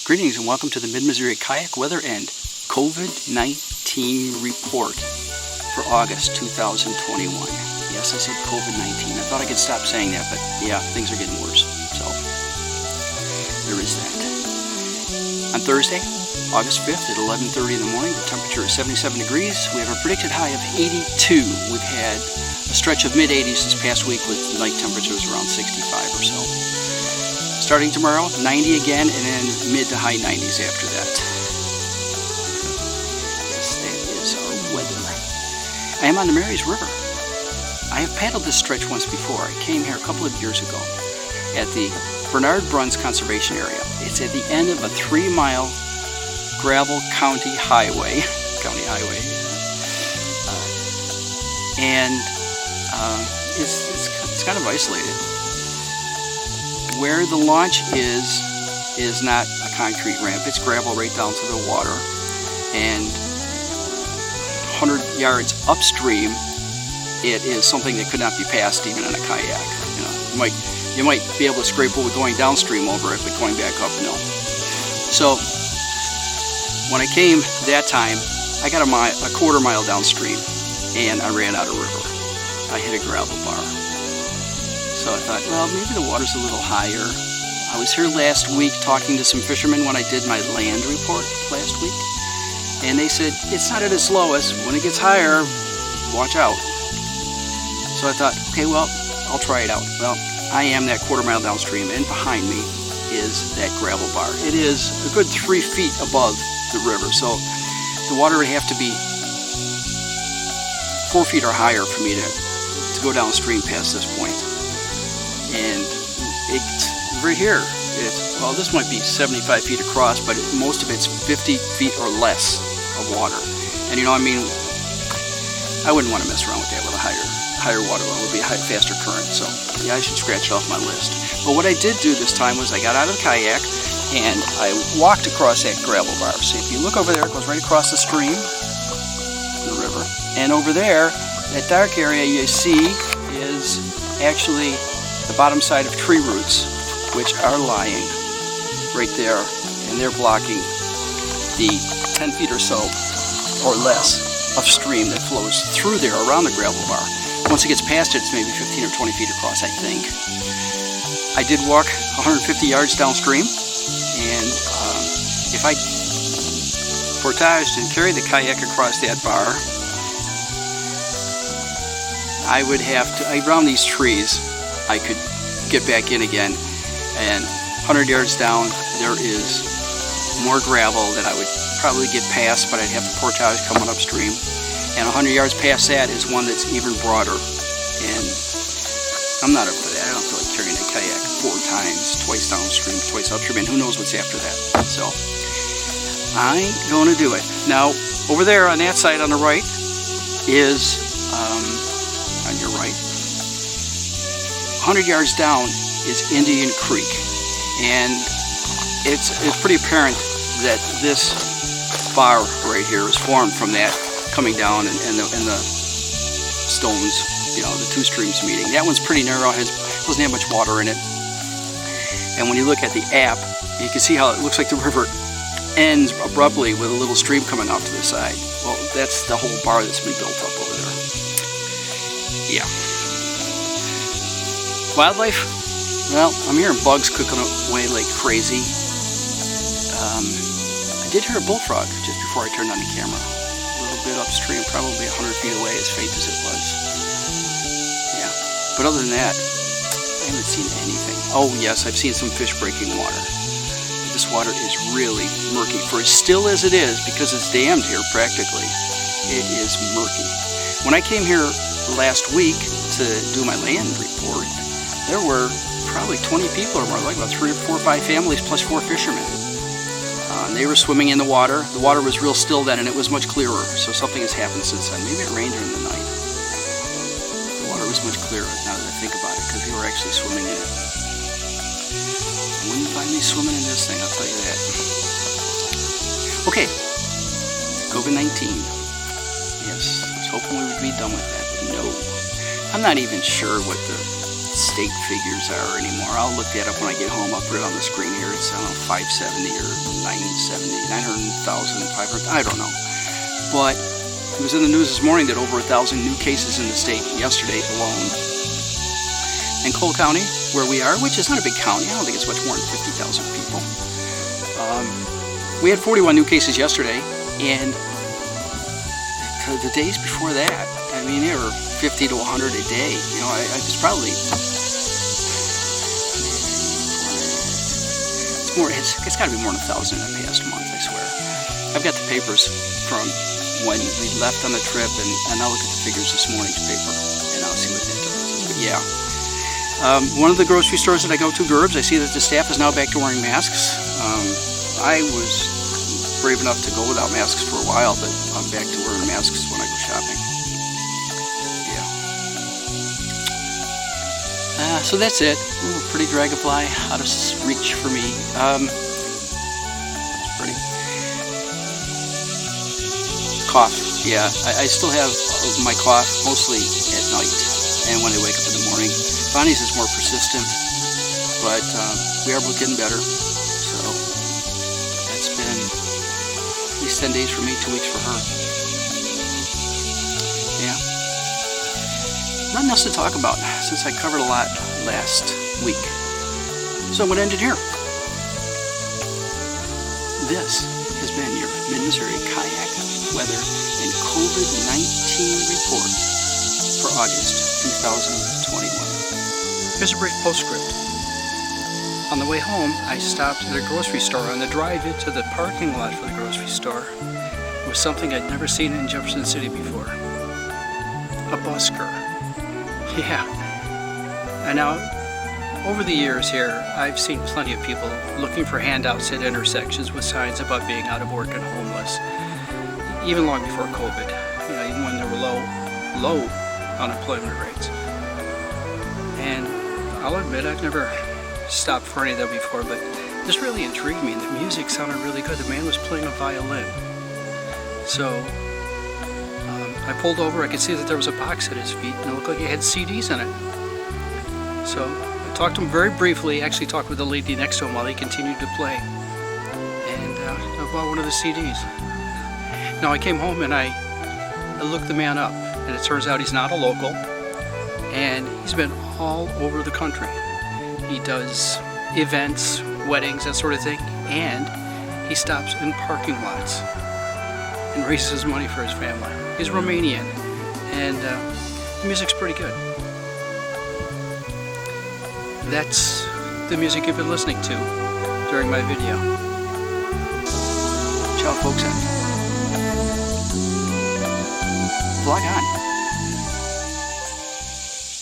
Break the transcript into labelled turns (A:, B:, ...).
A: Greetings and welcome to the Mid-Missouri Kayak Weather and COVID-19 report for August 2021. Yes, I said COVID-19. I thought I could stop saying that, but yeah, things are getting worse. So, there is that. On Thursday, August 5th at 11:30 in the morning, the temperature is 77 degrees. We have a predicted high of 82. We've had a stretch of mid-80s this past week with the night temperatures around 65 or so. Starting tomorrow, 90 again, and then mid to high 90s after that. Yes, that is our weather. I am on the Marys River. I have paddled this stretch once before. I came here a couple of years ago at the Bernard Bruns Conservation Area. It's at the end of a 3-mile gravel county highway. It's kind of isolated. Where the launch is not a concrete ramp. It's gravel right down to the water, and 100 yards upstream, it is something that could not be passed even in a kayak. You might be able to scrape over going downstream over it, but going back up, no. So when I came that time, I got a quarter mile downstream, and I ran out of river. I hit a gravel bar. So I thought, well, maybe the water's a little higher. I was here last week talking to some fishermen when I did my land report last week, and they said it's not at its lowest. When it gets higher, watch out. So I thought, okay, well, I'll try it out. Well, I am that quarter mile downstream, and behind me is that gravel bar. It is a good 3 feet above the river, so the water would have to be 4 feet or higher for me to go downstream past this point. And it's right here. Well, this might be 75 feet across, but most of it's 50 feet or less of water. And I wouldn't want to mess around with that with a higher water level. It would be a faster current. So yeah, I should scratch it off my list. But what I did do this time was I got out of the kayak and I walked across that gravel bar. So if you look over there, it goes right across the stream, the river. And over there, that dark area you see is actually the bottom side of tree roots, which are lying right there, and they're blocking the 10 feet or so or less of stream that flows through there around the gravel bar. Once it gets past it, it's maybe 15 or 20 feet across, I think. I did walk 150 yards downstream, and if I portaged and carried the kayak across that bar, I would have to, around these trees, I could get back in again, and 100 yards down there is more gravel that I would probably get past, but I'd have to portage coming upstream, and 100 yards past that is one that's even broader, and I'm not up for that. I don't feel like carrying a kayak 4 times, twice downstream, twice upstream, and who knows what's after that. So I ain't going to do it. Now over there on that side on the right is on your right, 100 yards down is Indian Creek, and it's pretty apparent that this bar right here is formed from that coming down and the stones, the two streams meeting. That one's pretty narrow, doesn't have much water in it, and when you look at the app, you can see how it looks like the river ends abruptly with a little stream coming off to the side. Well, that's the whole bar that's been built up over there. Yeah. Wildlife? Well, I'm hearing bugs cooking away like crazy. I did hear a bullfrog just before I turned on the camera. A little bit upstream, probably 100 feet away, as faint as it was. Yeah. But other than that, I haven't seen anything. Oh yes, I've seen some fish breaking water. But this water is really murky. For as still as it is, because it's dammed here practically, it is murky. When I came here last week to do my land report, there were probably 20 people or more, like about 3 or 4 or 5 families plus 4 fishermen. They were swimming in the water. The water was real still then, and it was much clearer, so something has happened since then. Maybe it rained during the night. The water was much clearer now that I think about it, because we were actually swimming in it. I wouldn't find me swimming in this thing, I'll tell you that. Okay, COVID-19. Yes, I was hoping we would be done with that, but no. I'm not even sure what the state figures are anymore. I'll look that up when I get home. I'll put it on the screen here. It's, I don't know, 570 or 970, 900,000, 500, I don't know. But it was in the news this morning that over 1,000 new cases in the state yesterday alone. In Cole County, where we are, which is not a big county, I don't think it's much more than 50,000 people. We had 41 new cases yesterday, and the days before that, I mean, there were 50 to 100 a day. You know, it's probably it's got to be more than 1,000 in the past month, I swear. I've got the papers from when we left on the trip, and I'll look at the figures this morning's paper, and I'll see what that does. But yeah. One of the grocery stores that I go to, Gerbs, I see that the staff is now back to wearing masks. I was brave enough to go without masks for a while, but I'm back to wearing masks when I go shopping. Yeah. So that's it. Ooh, pretty dragonfly out of reach for me. It's pretty. Cough. Yeah, I still have my cough mostly at night and when I wake up in the morning. Bonnie's is more persistent, but we are both getting better. So that's been at least 10 days for me, 2 weeks for her. Yeah. Nothing else to talk about since I covered a lot last week. So I'm going to end it here. This has been your Mid-Missouri Kayak Weather and COVID-19 report for August 2021. Here's a brief postscript. On the way home, I stopped at a grocery store. On the drive into the parking lot for the grocery store was something I'd never seen in Jefferson City before. A busker. Yeah. And now, over the years here, I've seen plenty of people looking for handouts at intersections with signs about being out of work and homeless. Even long before COVID. You know, even when there were low unemployment rates. And I'll admit I've never stopped for any of them before, but this really intrigued me. The music sounded really good. The man was playing a violin. So I pulled over. I could see that there was a box at his feet, and it looked like it had CDs in it. So I talked to him very briefly. Actually talked with the lady next to him while he continued to play. And I bought one of the CDs. Now I came home and I looked the man up, and it turns out he's not a local, and he's been all over the country. He does events, weddings, that sort of thing, and he stops in parking lots and raises money for his family. He's Romanian, and the music's pretty good. That's the music you've been listening to during my video. Ciao, folks. Vlog on.